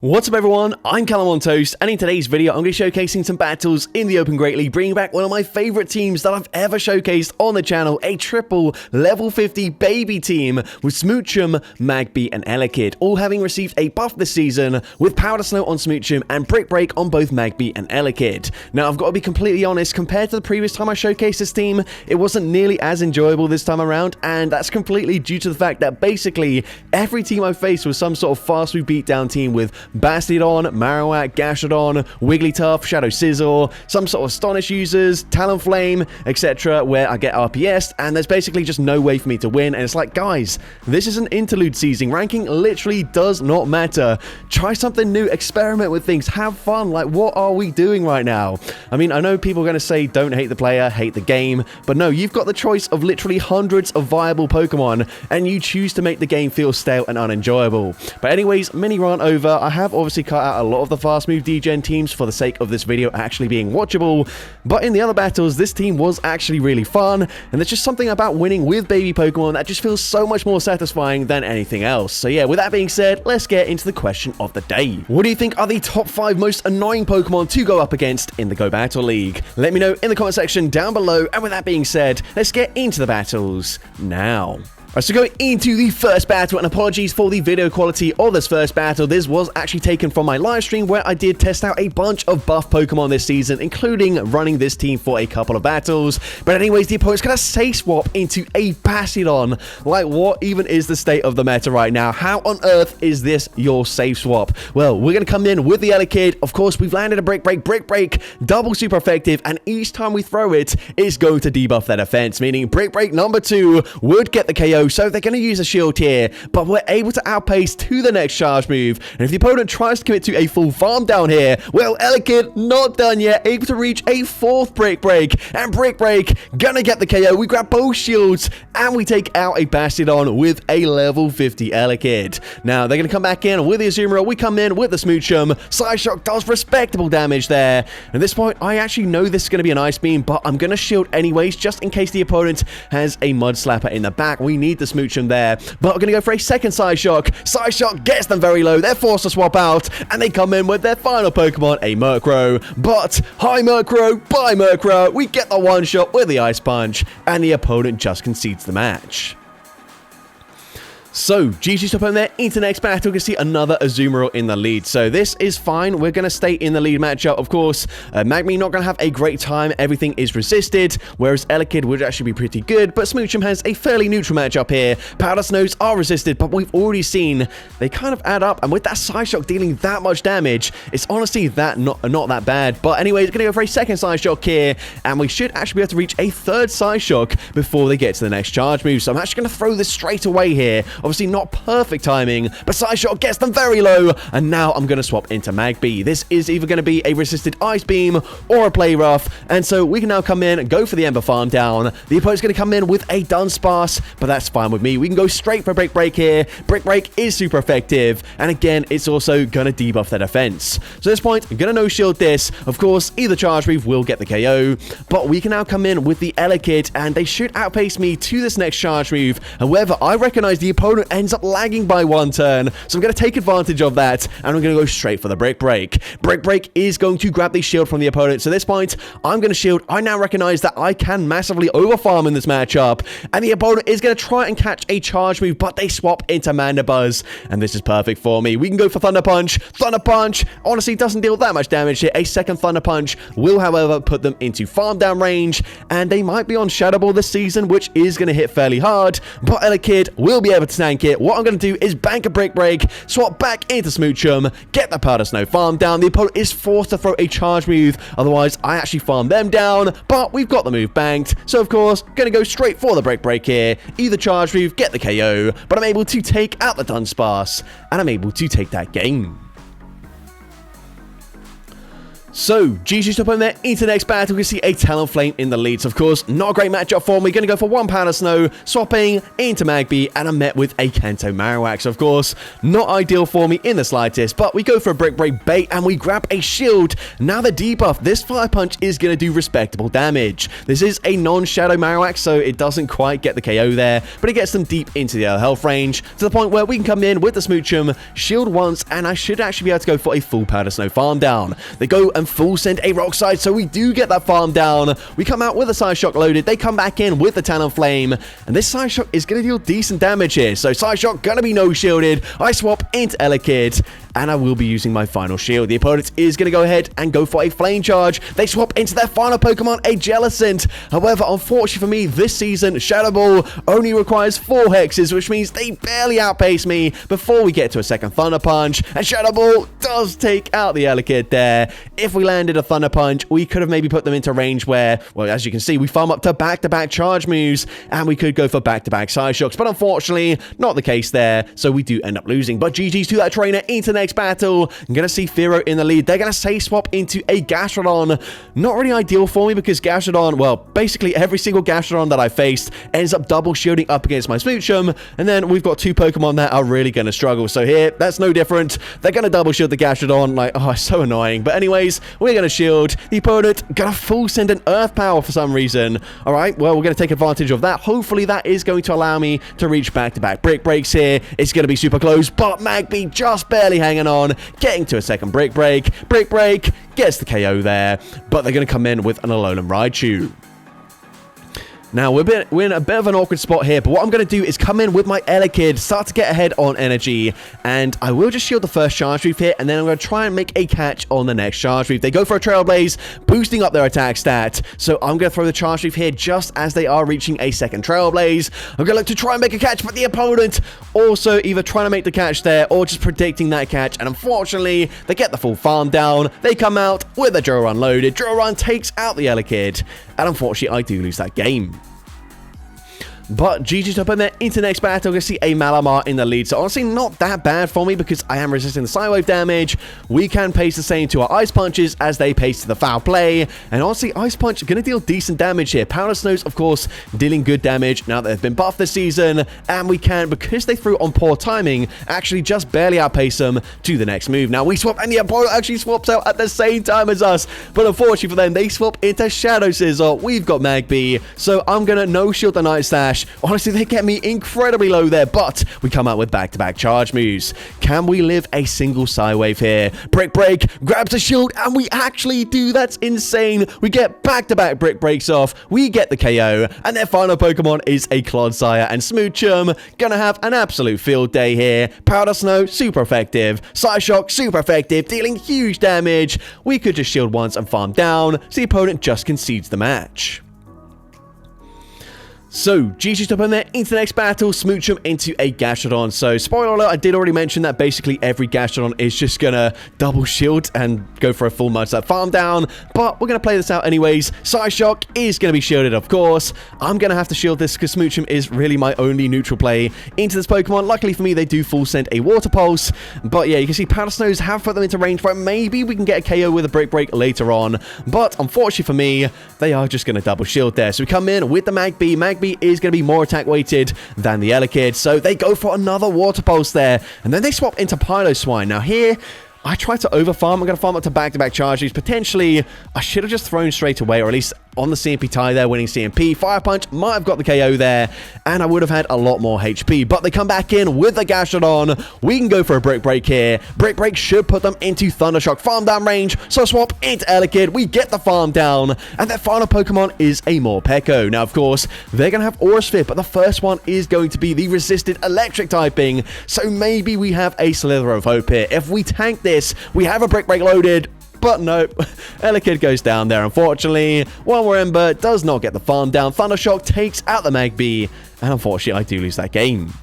What's up everyone, I'm CallumOnToast, and in today's video I'm going to be showcasing some battles in the Open Great League, bringing back one of my favourite teams that I've ever showcased on the channel, a triple level 50 baby team with Smoochum, Magby and Elekid, all having received a buff this season with Powder Snow on Smoochum and Brick Break on both Magby and Elekid. Now I've got to be completely honest, compared to the previous time I showcased this team, it wasn't nearly as enjoyable this time around, and that's completely due to the fact that basically every team I faced was some sort of fast move beatdown team with Bastiodon, Marowak, Gashadon, Wigglytuff, Shadow Scizor, some sort of Astonish users, Talonflame, etc. where I get RPS'd, and there's basically just no way for me to win, and it's like, guys, this is an interlude season. Ranking literally does not matter. Try something new, experiment with things, have fun. Like, what are we doing right now? I mean, I know people are going to say don't hate the player, hate the game, but no, you've got the choice of literally hundreds of viable Pokemon, and you choose to make the game feel stale and unenjoyable. But anyways, mini rant over. I have obviously cut out a lot of the fast move degen teams for the sake of this video actually being watchable, but in the other battles this team was actually really fun, and there's just something about winning with baby Pokemon that just feels so much more satisfying than anything else. So yeah, with that being said, let's get into the question of the day. What do you think are the top 5 most annoying Pokemon to go up against in the Go Battle League? Let me know in the comment section down below, and with that being said, let's get into the battles now. Alright, so going into the first battle, and apologies for the video quality of this first battle. This was actually taken from my live stream where I did test out a bunch of buff Pokemon this season, including running this team for a couple of battles. But anyways, the opponent's going to safe swap into a Bastiodon. Like, what even is the state of the meta right now? How on earth is this your safe swap? Well, we're going to come in with the Elekid. Of course, we've landed a Brick Break, double super effective, and each time we throw it, it's going to debuff their defense, meaning Brick Break number 2 would get the KO. So they're going to use a shield here, but we're able to outpace to the next charge move. And if the opponent tries to commit to a full farm down here, well, Elekid not done yet, able to reach a 4th Brick Break, and Brick Break gonna get the KO. We grab both shields, and we take out a Bastiodon with a level 50 Elekid. Now, they're gonna come back in with the Azumarill. We come in with the Smoochum. Psyshock does respectable damage there. At this point, I actually know this is gonna be an Ice Beam, but I'm gonna shield anyways, just in case the opponent has a Mud Slapper in the back. We need the Smoochum there, but we're going to go for a second Psyshock. Psyshock gets them very low. They're forced to swap out, and they come in with their final Pokemon, a Murkrow. But, hi Murkrow, bye Murkrow. We get the one shot with the Ice Punch, and the opponent just concedes the match. So, GG's up on there. Into next battle, we can see another Azumarill in the lead. So, this is fine. We're going to stay in the lead matchup, of course. Magby not going to have a great time. Everything is resisted, whereas Elekid would actually be pretty good. But Smoochum has a fairly neutral matchup here. Powder Snows are resisted, but we've already seen they kind of add up. And with that Psyshock dealing that much damage, it's honestly not that bad. But anyways, going to go for a second Psyshock here. And we should actually be able to reach a third Psyshock before they get to the next charge move. So, I'm actually going to throw this straight away here. Obviously not perfect timing, but Psyshock gets them very low, and now I'm going to swap into Magby. This is either going to be a resisted Ice Beam or a Play Rough, and so we can now come in and go for the Ember Farm down. The opponent's going to come in with a Dunsparce, but that's fine with me. We can go straight for Brick Break here. Brick Break is super effective, and again, it's also going to debuff their defense. So at this point, I'm going to no-shield this. Of course, either charge move will get the KO, but we can now come in with the Elekid, and they should outpace me to this next charge move. However, I recognize the opponent ends up lagging by 1 turn, so I'm going to take advantage of that, and I'm going to go straight for the Brick Break. Brick Break is going to grab the shield from the opponent, so at this point, I'm going to shield. I now recognize that I can massively overfarm in this matchup, and the opponent is going to try and catch a charge move, but they swap into Mandibuzz, and this is perfect for me. We can go for Thunder Punch. Thunder Punch, honestly, doesn't deal that much damage here. A second Thunder Punch will, however, put them into farm down range, and they might be on Shadow Ball this season, which is going to hit fairly hard, but Elekid will be able to tank it. What I'm going to do is bank a Brick Break, swap back into Smoochum, get the Powder Snow farm down. The opponent is forced to throw a charge move, otherwise I actually farm them down, but we've got the move banked, so of course, going to go straight for the Brick Break here. Either charge move, get the KO, but I'm able to take out the Dunsparce, and I'm able to take that game. So, GG's top in there into the next battle. We can see a Talonflame in the lead. So, of course, not a great matchup for me. Going to go for 1 pound of snow, swapping into Magby, and I'm met with a Kanto Marowak. So, of course, not ideal for me in the slightest, but we go for a Brick Break bait, and we grab a shield. Now the debuff, this Fire Punch is going to do respectable damage. This is a non-Shadow Marowak, so it doesn't quite get the KO there, but it gets them deep into the health range, to the point where we can come in with the Smoochum, shield once, and I should actually be able to go for a full powder snow farm down. They go and full send a Rock Slide, so we do get that farm down. We come out with a Side Shock loaded. They come back in with the Talonflame, and this Side Shock is going to deal decent damage here. So Side Shock going to be no shielded. I swap into Elekid, and I will be using my final shield. The opponent is going to go ahead and go for a Flame Charge. They swap into their final Pokemon, a Jellicent. However, unfortunately for me, this season, Shadow Ball only requires 4 hexes, which means they barely outpace me before we get to a second Thunder Punch, and Shadow Ball does take out the Elekid there. If we landed a Thunder Punch, we could have maybe put them into range where, well, as you can see, we farm up to back-to-back charge moves, and we could go for back-to-back Side Shocks, but unfortunately, not the case there, so we do end up losing. But GG's to that trainer into the next battle. I'm going to see Firo in the lead. They're going to say swap into a Gastrodon. Not really ideal for me because Gastrodon, well, basically every single Gastrodon that I faced ends up double shielding up against my Smoochum, and then we've got 2 Pokemon that are really going to struggle. So here, that's no different. They're going to double shield the Gastrodon. Like, oh, it's so annoying. But anyways, we're going to shield. The opponent going to full send an Earth Power for some reason. All right, well, we're going to take advantage of that. Hopefully, that is going to allow me to reach back-to-back Brick Breaks here. It's going to be super close, but Magby just barely hanging on, getting to a second Brick Break. Brick Break gets the KO there, but they're going to come in with an Alolan Raichu. Now, we're in a bit of an awkward spot here, but what I'm going to do is come in with my Elekid, start to get ahead on energy, and I will just shield the first Charge Reef here, and then I'm going to try and make a catch on the next Charge Reef. They go for a Trailblaze, boosting up their attack stat, so I'm going to throw the Charge Reef here just as they are reaching a second Trailblaze. I'm going to look to try and make a catch, but the opponent also either trying to make the catch there or just predicting that catch, and unfortunately, they get the full farm down. They come out with a Drill Run loaded. Drill Run takes out the Elekid, and unfortunately, I do lose that game. But GG's top in there into the next battle. We're going to see a Malamar in the lead. So honestly, not that bad for me because I am resisting the Psywave damage. We can pace the same to our Ice Punches as they pace to the Foul Play. And honestly, Ice Punch going to deal decent damage here. Powder Snows, of course, dealing good damage now that they've been buffed this season. And we can, because they threw on poor timing, actually just barely outpace them to the next move. Now we swap, and the opponent actually swaps out at the same time as us. But unfortunately for them, they swap into Shadow Scissor. We've got Magby. So I'm going to no-shield the Night Slash. Honestly, they get me incredibly low there, but we come out with back-to-back charge moves. Can we live a single Psywave here? Brick Break grabs a shield, and we actually do. That's insane. We get back-to-back Brick Breaks off. We get the KO, and their final Pokemon is a Clodsire, and Smoochum gonna have an absolute field day here. Powder Snow, super effective. Psyshock, super effective, dealing huge damage. We could just shield once and farm down, so the opponent just concedes the match. So, GG's top in there into the next battle, Smoochum into a Gastrodon. So, spoiler alert, I did already mention that basically every Gastrodon is just gonna double shield and go for a full Mudslap farm down, but we're gonna play this out anyways. Psyshock is gonna be shielded, of course. I'm gonna have to shield this because Smoochum is really my only neutral play into this Pokemon. Luckily for me, they do full send a Water Pulse, but yeah, you can see Powder Snows have put them into range where maybe we can get a KO with a Brick Break later on, but unfortunately for me, they are just gonna double shield there. So we come in with the Magby. Magby is going to be more attack weighted than the Elekid, so they go for another Water Pulse there, and then they swap into Piloswine. Now here, I tried to overfarm. I'm going to farm up to back-to-back charges. Potentially, I should have just thrown straight away, or at least on the CMP tie there, winning CMP. Fire Punch might have got the KO there, and I would have had a lot more HP. But they come back in with the Gastrodon. We can go for a Brick Break here. Brick Break should put them into Thundershock farm down range. So swap into Elekid. We get the farm down, and their final Pokemon is a Morpeko. Now, of course, they're going to have Aura Sphere, but the first one is going to be the resisted electric typing. So maybe we have a Slither of Hope here. If we tank this, we have a Brick Break loaded. But nope, Elekid goes down there, unfortunately. One more Ember does not get the farm down. Thundershock takes out the Magby, and unfortunately, I do lose that game.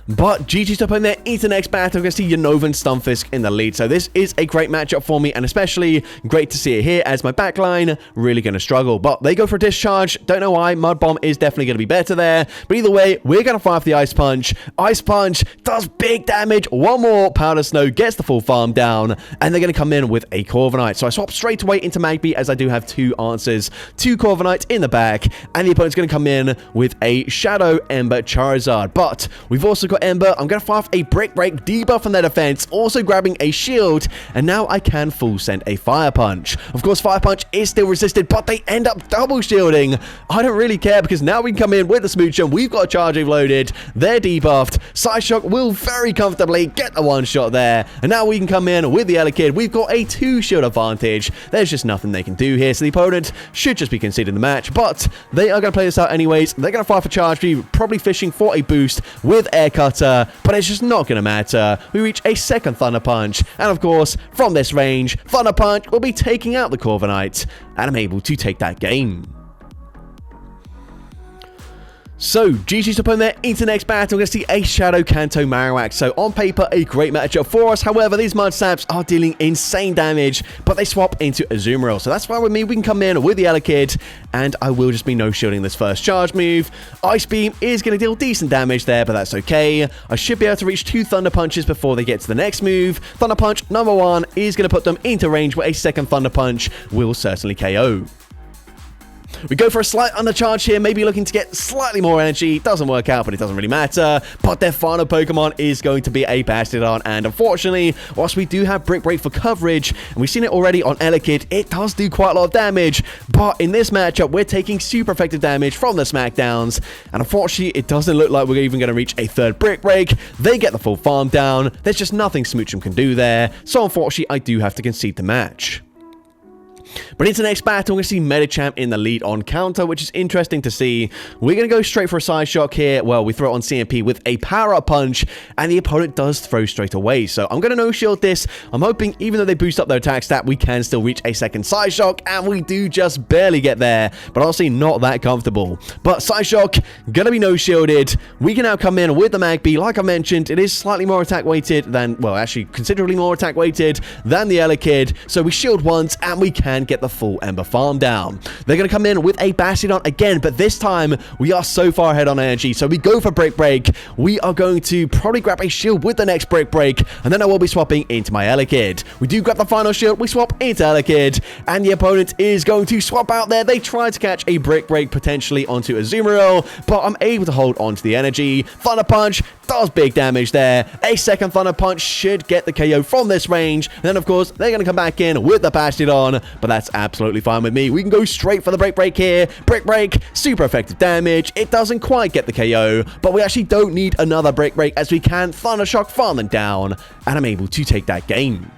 But GG's up in there into the next battle. We're going to see Unova and Stunfisk in the lead. So this is a great matchup for me, and especially great to see it here as my backline really going to struggle. But they go for a discharge. Don't know why. Mud Bomb is definitely going to be better there. But either way, we're going to fire off the Ice Punch. Ice Punch does big damage. One more Powder Snow gets the full farm down, and they're going to come in with a Corviknight. So I swap straight away into Magby as I do have two answers. Two Corviknights in the back, and the opponent's going to come in with a Shadow Ember Charizard. But we've also got Ember. I'm going to fire off a Brick Break, debuff on their defense, also grabbing a shield, and now I can full send a Fire Punch. Of course, Fire Punch is still resisted, but they end up double shielding. I don't really care because now we can come in with the Smoocher. We've got a Charge Wave loaded. They're debuffed. Psyshock will very comfortably get the one shot there, and now we can come in with the Elekid. We've got a 2-shield advantage. There's just nothing they can do here, so the opponent should just be conceding the match, but they are going to play this out anyways. They're going to fire for Charge Wave, probably fishing for a boost with Air Cutter, but it's just not going to matter. We reach a second Thunder Punch, and of course, from this range, Thunder Punch will be taking out the Corviknight, and I'm able to take that game. So, GG's up on there into the next battle. We're going to see a Shadow Kanto Marowak. So, on paper, a great matchup for us. However, these Mud Saps are dealing insane damage, but they swap into Azumarill. So, that's fine with me. We can come in with the Elekid, and I will just be no-shielding this first charge move. Ice Beam is going to deal decent damage there, but that's okay. I should be able to reach 2 Thunder Punches before they get to the next move. Thunder Punch number 1 is going to put them into range where a second Thunder Punch will certainly KO. We go for a slight undercharge here, maybe looking to get slightly more energy. Doesn't work out, but it doesn't really matter. But their final Pokemon is going to be a Bastiodon, and unfortunately, whilst we do have Brick Break for coverage, and we've seen it already on Elekid, it does do quite a lot of damage. But in this matchup, we're taking super effective damage from the Smackdowns, and unfortunately, it doesn't look like we're even going to reach a third Brick Break. They get the full farm down. There's just nothing Smoochum can do there, so unfortunately, I do have to concede the match. But into the next battle, we're going to see Medicham in the lead on counter, which is interesting to see. We're going to go straight for a side shock here. Well, we throw it on CMP with a power-up punch, and the opponent does throw straight away. So I'm going to no-shield this. I'm hoping, even though they boost up their attack stat, we can still reach a second side shock, and we do just barely get there. But honestly, not that comfortable. But side shock, going to be no-shielded. We can now come in with the Magby. Like I mentioned, it is slightly more attack-weighted than, well, actually considerably more attack-weighted than the Elekid. So we shield once, and we can get the full Ember farm down. They're going to come in with a Bastiodon again, but this time we are so far ahead on energy, so we go for Brick Break. We are going to probably grab a shield with the next Brick Break, and then I will be swapping into my Elekid. We do grab the final shield, we swap into Elekid, and the opponent is going to swap out there. They try to catch a Brick Break potentially onto Azumarill, but I'm able to hold on to the energy. Thunder Punch does big damage there. A second Thunder Punch should get the KO from this range, and then of course they're going to come back in with the Bastiodon, but that's absolutely fine with me. We can go straight for the Brick Break here. Brick Break, super effective damage. It doesn't quite get the KO, but we actually don't need another Brick Break as we can Thunder Shock farm them down, and I'm able to take that game.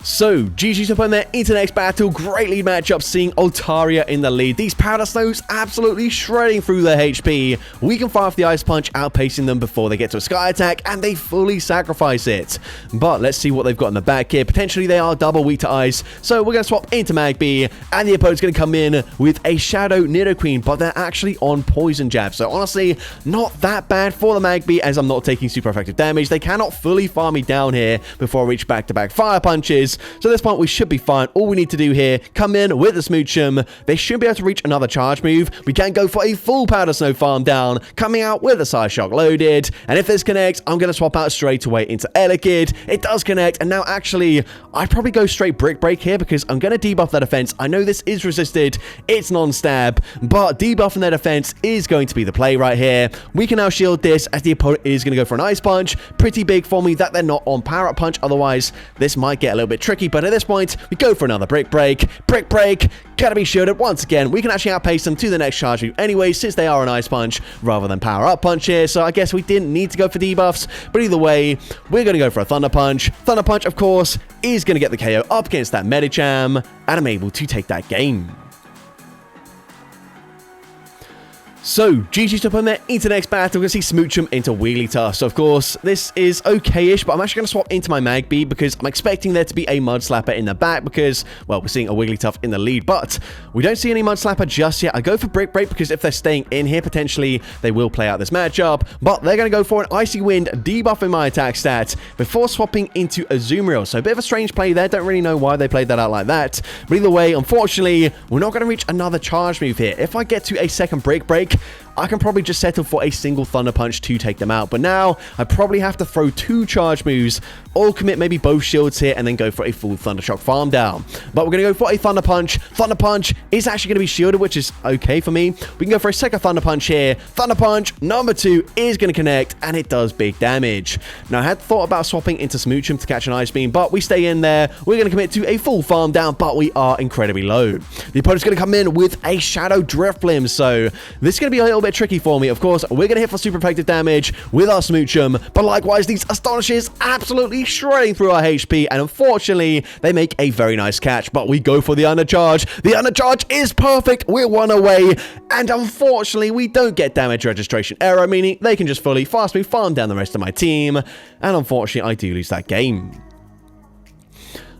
So, GG's up on there into the next battle. Great lead matchup, seeing Altaria in the lead. These Powder Snows absolutely shredding through their HP. We can fire off the Ice Punch, outpacing them before they get to a Sky Attack, and they fully sacrifice it. But let's see what they've got in the back here. Potentially, they are double weak to Ice, so we're going to swap into Magby, and the opponent's going to come in with a Shadow Nidoqueen, but they're actually on Poison Jab. So, honestly, not that bad for the Magby, as I'm not taking super effective damage. They cannot fully farm me down here before I reach back-to-back Fire Punches. So at this point, we should be fine. All we need to do here, come in with the Smoochum. They should be able to reach another charge move. We can go for a full Powder Snow farm down, coming out with a Side Shock loaded. And if this connects, I'm going to swap out straight away into Elekid. It does connect, and now actually, I'd probably go straight Brick Break here because I'm going to debuff their defense. I know this is resisted. It's non-stab, but debuffing their defense is going to be the play right here. We can now shield this as the opponent is going to go for an Ice Punch. Pretty big for me that they're not on Power Up Punch. Otherwise, this might get a little bit tricky, but at this point, we go for another Brick Break. Brick Break, gotta be shielded once again. We can actually outpace them to the next charge move anyway, since they are an Ice Punch rather than Power Up Punch here, so I guess we didn't need to go for debuffs, but either way, we're gonna go for a Thunder Punch. Thunder Punch, of course, is gonna get the KO up against that Medicham, and I'm able to take that game. So, GG's up on there into the next battle. We're going to see Smoochum into Wigglytuff. So, of course, this is okay-ish, but I'm actually going to swap into my Magby because I'm expecting there to be a Mud Slapper in the back because, well, we're seeing a Wigglytuff in the lead, but we don't see any Mud Slapper just yet. I go for Brick Break because if they're staying in here, potentially they will play out this matchup, but they're going to go for an Icy Wind, debuffing my attack stat before swapping into Azumarill. So, a bit of a strange play there. Don't really know why they played that out like that, but either way, unfortunately, we're not going to reach another charge move here. If I get to a second Brick Break, I can probably just settle for a single Thunder Punch to take them out. But now, I probably have to throw 2 charge moves, or commit maybe both shields here, and then go for a full Thunder Shock farm down. But we're going to go for a Thunder Punch. Thunder Punch is actually going to be shielded, which is okay for me. We can go for a second Thunder Punch here. Thunder Punch, number 2, is going to connect, and it does big damage. Now, I had thought about swapping into Smoochum to catch an Ice Beam, but we stay in there. We're going to commit to a full farm down, but we are incredibly low. The opponent's going to come in with a Shadow Drifblim, so this is going to be a little bit tricky for me. Of course, we're going to hit for super effective damage with our Smoochum, but likewise, these Astonishes absolutely shredding through our HP, and unfortunately, they make a very nice catch, but we go for the undercharge. The undercharge is perfect. We're 1 away, and unfortunately, we don't get damage registration error, meaning they can just fully fast move farm down the rest of my team, and unfortunately, I do lose that game.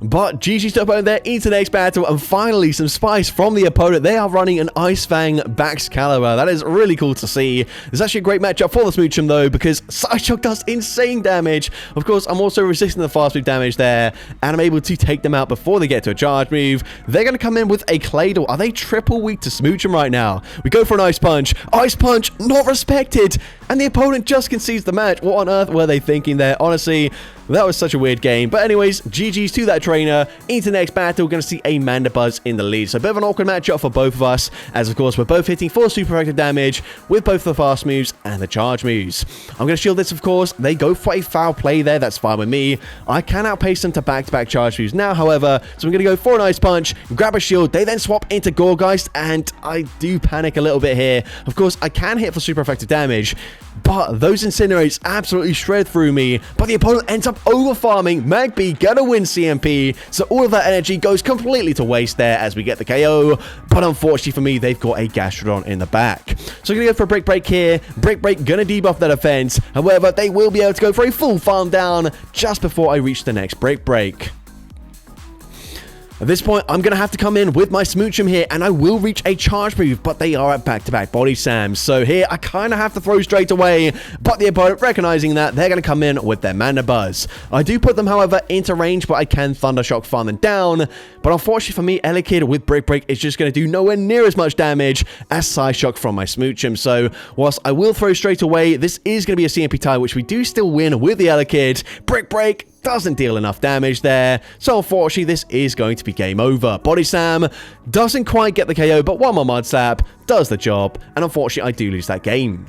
But GG's to opponent there into the next battle, and finally some spice from the opponent. They are running an Ice Fang Baxcalibur. That is really cool to see. It's actually a great matchup for the Smoochum though, because Psyshock does insane damage. Of course, I'm also resisting the fast move damage there, and I'm able to take them out before they get to a charge move. They're going to come in with a Claydol. Are they triple weak to Smoochum right now? We go for an Ice Punch. Ice Punch, not respected, and the opponent just concedes the match. What on earth were they thinking there? Honestly, that was such a weird game. But anyways, GG's to that trainer. Into the next battle, we're going to see a Mandibuzz in the lead. So a bit of an awkward matchup for both of us, as of course we're both hitting for super effective damage with both the fast moves and the charge moves. I'm going to shield this, of course. They go for a foul play there. That's fine with me. I can outpace them to back-to-back charge moves now, however. So I'm going to go for an Ice Punch, grab a shield. They then swap into Gourgeist, and I do panic a little bit here. Of course, I can hit for super effective damage, but those Incinerates absolutely shred through me. But the opponent ends up over-farming. Magby gonna win CMP, so all of that energy goes completely to waste there as we get the KO. But unfortunately for me, they've got a Gastrodon in the back. So I'm gonna go for a Brick Break here. Brick Break gonna debuff their defense. However, they will be able to go for a full farm down just before I reach the next Brick Break. At this point, I'm going to have to come in with my Smoochum here, and I will reach a charge move, but they are at back-to-back body slams. So here, I kind of have to throw straight away, but the opponent, recognizing that, they're going to come in with their Mandibuzz. I do put them, however, into range, but I can Thunder Shock farm them down. But unfortunately for me, Elekid with Brick Break is just going to do nowhere near as much damage as Psyshock from my Smoochum. So whilst I will throw straight away, this is going to be a CMP tie, which we do still win with the Elekid. Brick Break doesn't deal enough damage there, so unfortunately this is going to be game over. Body Slam doesn't quite get the KO, but one more Mud Slap does the job, and unfortunately I do lose that game.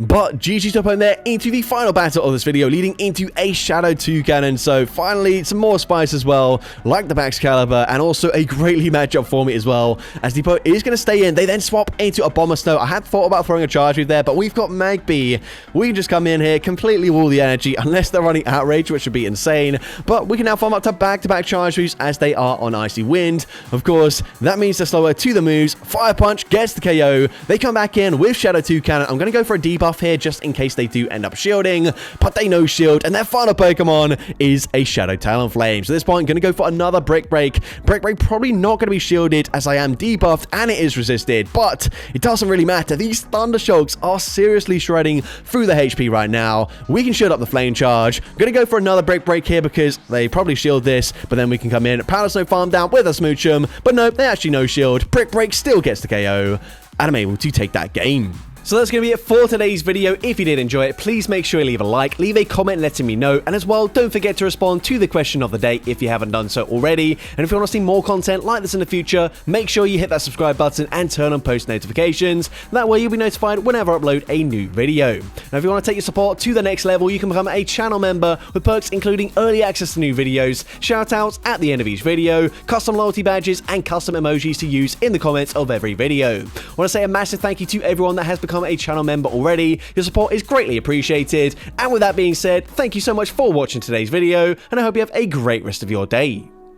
But GG's to opponent there into the final battle of this video, leading into a Shadow 2 Cannon. So finally, some more spice as well, like the Baxcalibur, and also a greatly matchup for me as well, as the opponent is going to stay in. They then swap into a Bomber Snow. I had thought about throwing a charge move there, but we've got Magby. We can just come in here, completely wall the energy, unless they're running Outrage, which would be insane. But we can now farm up to back-to-back charge moves as they are on Icy Wind. Of course, that means they're slower to the moves. Fire Punch gets the KO. They come back in with Shadow 2 Cannon. I'm going to go for a debuff here just in case they do end up shielding, but they no shield, and their final Pokemon is a Shadow Talonflame. So at this point, I'm going to go for another Brick Break. Brick Break probably not going to be shielded as I am debuffed and it is resisted, but it doesn't really matter. These Thunder Shocks are seriously shredding through the HP right now. We can shield up the Flame Charge. I'm going to go for another Brick Break here because they probably shield this, but then we can come in, Powder Snow farm down with a Smoochum, but nope, they actually no shield. Brick Break still gets the KO, and I'm able to take that game. So that's going to be it for today's video. If you did enjoy it, please make sure you leave a like, leave a comment letting me know, and as well, don't forget to respond to the question of the day if you haven't done so already. And if you want to see more content like this in the future, make sure you hit that subscribe button and turn on post notifications. That way you'll be notified whenever I upload a new video. Now, if you want to take your support to the next level, you can become a channel member with perks including early access to new videos, shoutouts at the end of each video, custom loyalty badges, and custom emojis to use in the comments of every video. I want to say a massive thank you to everyone that has become a channel member already. Your support is greatly appreciated. And with that being said, thank you so much for watching today's video, and I hope you have a great rest of your day.